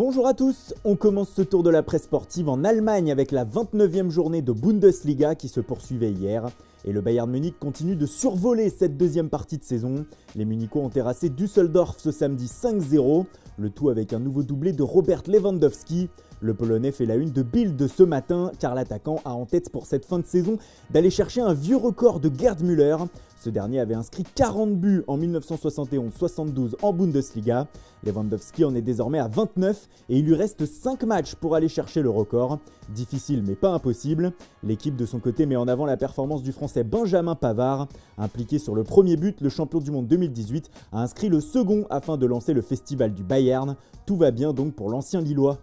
Bonjour à tous, on commence ce tour de la presse sportive en Allemagne avec la 29e journée de Bundesliga qui se poursuivait hier. Et le Bayern Munich continue de survoler cette deuxième partie de saison. Les Munichois ont terrassé Düsseldorf ce samedi 5-0, le tout avec un nouveau doublé de Robert Lewandowski. Le Polonais fait la une de Bild ce matin car l'attaquant a en tête pour cette fin de saison d'aller chercher un vieux record de Gerd Müller. Ce dernier avait inscrit 40 buts en 1971-72 en Bundesliga. Lewandowski en est désormais à 29 et il lui reste 5 matchs pour aller chercher le record. Difficile mais pas impossible. L'équipe de son côté met en avant la performance du Français Benjamin Pavard. Impliqué sur le premier but, le champion du monde 2018 a inscrit le second afin de lancer le festival du Bayern. Tout va bien donc pour l'ancien Lillois.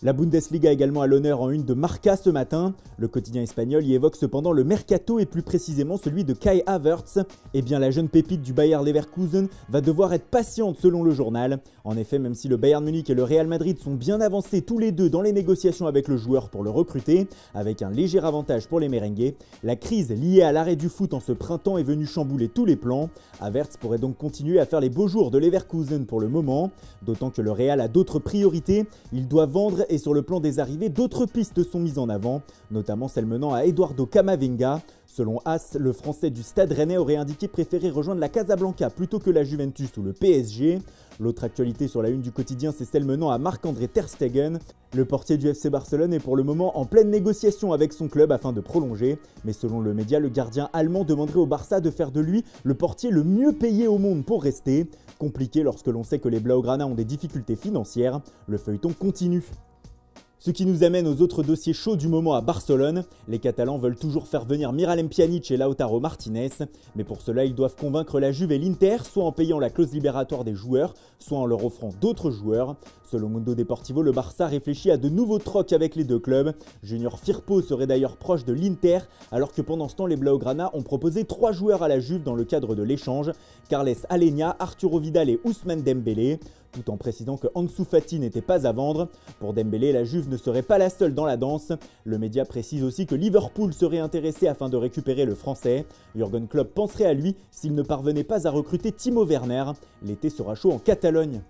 La Bundesliga également à l'honneur en une de Marca ce matin. Le quotidien espagnol y évoque cependant le mercato et plus précisément celui de Kai Havertz. Eh bien la jeune pépite du Bayer Leverkusen va devoir être patiente selon le journal. En effet, même si le Bayern Munich et le Real Madrid sont bien avancés tous les deux dans les négociations avec le joueur pour le recruter, avec un léger avantage pour les merengues, la crise liée à l'arrêt du foot en ce printemps est venue chambouler tous les plans. Havertz pourrait donc continuer à faire les beaux jours de Leverkusen pour le moment, d'autant que le Real a d'autres priorités. Il doit vendre et sur le plan des arrivées, d'autres pistes sont mises en avant, notamment celle menant à Eduardo Camavinga. Selon AS, le Français du Stade Rennais aurait indiqué préférer rejoindre la Casablanca plutôt que la Juventus ou le PSG. L'autre actualité sur la une du quotidien, c'est celle menant à Marc-André Ter Stegen. Le portier du FC Barcelone est pour le moment en pleine négociation avec son club afin de prolonger. Mais selon le média, le gardien allemand demanderait au Barça de faire de lui le portier le mieux payé au monde pour rester. Compliqué lorsque l'on sait que les Blaugrana ont des difficultés financières. Le feuilleton continue. Ce qui nous amène aux autres dossiers chauds du moment à Barcelone. Les Catalans veulent toujours faire venir Miralem Pjanic et Lautaro Martinez, mais pour cela ils doivent convaincre la Juve et l'Inter, soit en payant la clause libératoire des joueurs, soit en leur offrant d'autres joueurs. Selon Mundo Deportivo, le Barça réfléchit à de nouveaux trocs avec les deux clubs. Junior Firpo serait d'ailleurs proche de l'Inter, alors que pendant ce temps les Blaugrana ont proposé 3 joueurs à la Juve dans le cadre de l'échange, Carles Alenia, Arturo Vidal et Ousmane Dembélé, tout en précisant que Ansu Fati n'était pas à vendre. Pour Dembélé, la Juve ne serait pas la seule dans la danse. Le média précise aussi que Liverpool serait intéressé afin de récupérer le Français. Jürgen Klopp penserait à lui s'il ne parvenait pas à recruter Timo Werner. L'été sera chaud en Catalogne.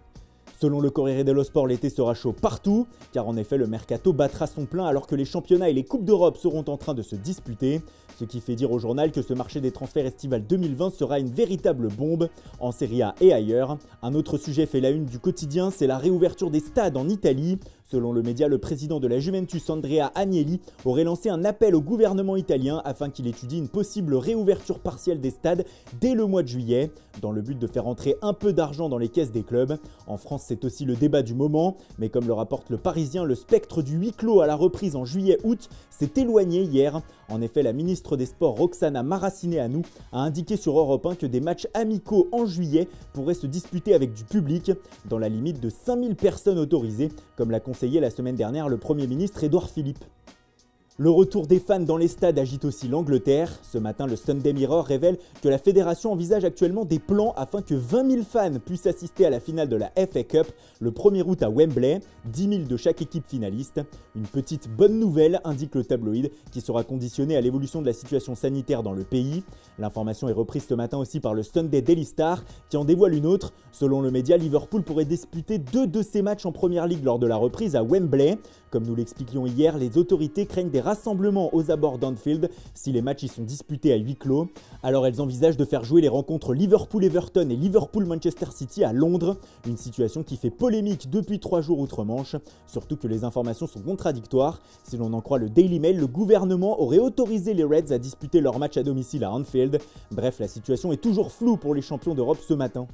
Selon le Corriere dello Sport, l'été sera chaud partout, car en effet le mercato battra son plein alors que les championnats et les coupes d'Europe seront en train de se disputer, ce qui fait dire au journal que ce marché des transferts estival 2020 sera une véritable bombe en Serie A et ailleurs. Un autre sujet fait la une du quotidien, c'est la réouverture des stades en Italie. Selon le média, le président de la Juventus, Andrea Agnelli, aurait lancé un appel au gouvernement italien afin qu'il étudie une possible réouverture partielle des stades dès le mois de juillet, dans le but de faire entrer un peu d'argent dans les caisses des clubs. En France, c'est aussi le débat du moment, mais comme le rapporte le Parisien, le spectre du huis clos à la reprise en juillet-août s'est éloigné hier. En effet, la ministre des Sports, Roxana Maracineanu, a indiqué sur Europe 1 que des matchs amicaux en juillet pourraient se disputer avec du public, dans la limite de 5000 personnes autorisées, comme l'a conseillé la semaine dernière le Premier ministre Édouard Philippe. Le retour des fans dans les stades agite aussi l'Angleterre. Ce matin, le Sunday Mirror révèle que la fédération envisage actuellement des plans afin que 20 000 fans puissent assister à la finale de la FA Cup le 1er août à Wembley, 10 000 de chaque équipe finaliste. Une petite bonne nouvelle, indique le tabloïd, qui sera conditionnée à l'évolution de la situation sanitaire dans le pays. L'information est reprise ce matin aussi par le Sunday Daily Star, qui en dévoile une autre. Selon le média, Liverpool pourrait disputer 2 de ses matchs en Première Ligue lors de la reprise à Wembley. Comme nous l'expliquions hier, les autorités craignent des rassemblements aux abords d'Anfield si les matchs y sont disputés à huis clos. Alors elles envisagent de faire jouer les rencontres Liverpool-Everton et Liverpool-Manchester City à Londres, une situation qui fait polémique depuis 3 jours outre-Manche, surtout que les informations sont contradictoires. Si l'on en croit le Daily Mail, le gouvernement aurait autorisé les Reds à disputer leur match à domicile à Anfield. Bref, la situation est toujours floue pour les champions d'Europe ce matin.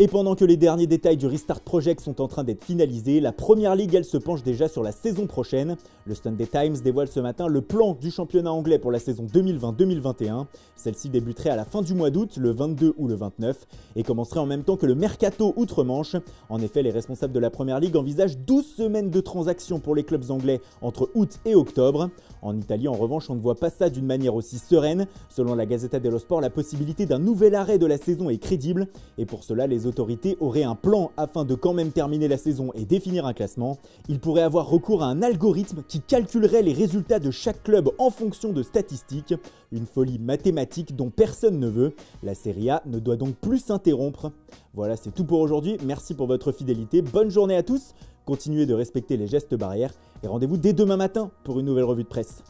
Et pendant que les derniers détails du Restart Project sont en train d'être finalisés, la Première Ligue, elle, se penche déjà sur la saison prochaine. Le Sunday Times dévoile ce matin le plan du championnat anglais pour la saison 2020-2021. Celle-ci débuterait à la fin du mois d'août, le 22 ou le 29, et commencerait en même temps que le mercato outre-Manche. En effet, les responsables de la Première Ligue envisagent 12 semaines de transactions pour les clubs anglais entre août et octobre. En Italie, en revanche, on ne voit pas ça d'une manière aussi sereine. Selon la Gazzetta dello Sport, la possibilité d'un nouvel arrêt de la saison est crédible, et pour cela, les autorités auraient un plan afin de quand même terminer la saison et définir un classement. Ils pourraient avoir recours à un algorithme qui calculerait les résultats de chaque club en fonction de statistiques. Une folie mathématique dont personne ne veut. La Serie A ne doit donc plus s'interrompre. Voilà, c'est tout pour aujourd'hui. Merci pour votre fidélité. Bonne journée à tous. continuez de respecter les gestes barrières et rendez-vous dès demain matin pour une nouvelle revue de presse.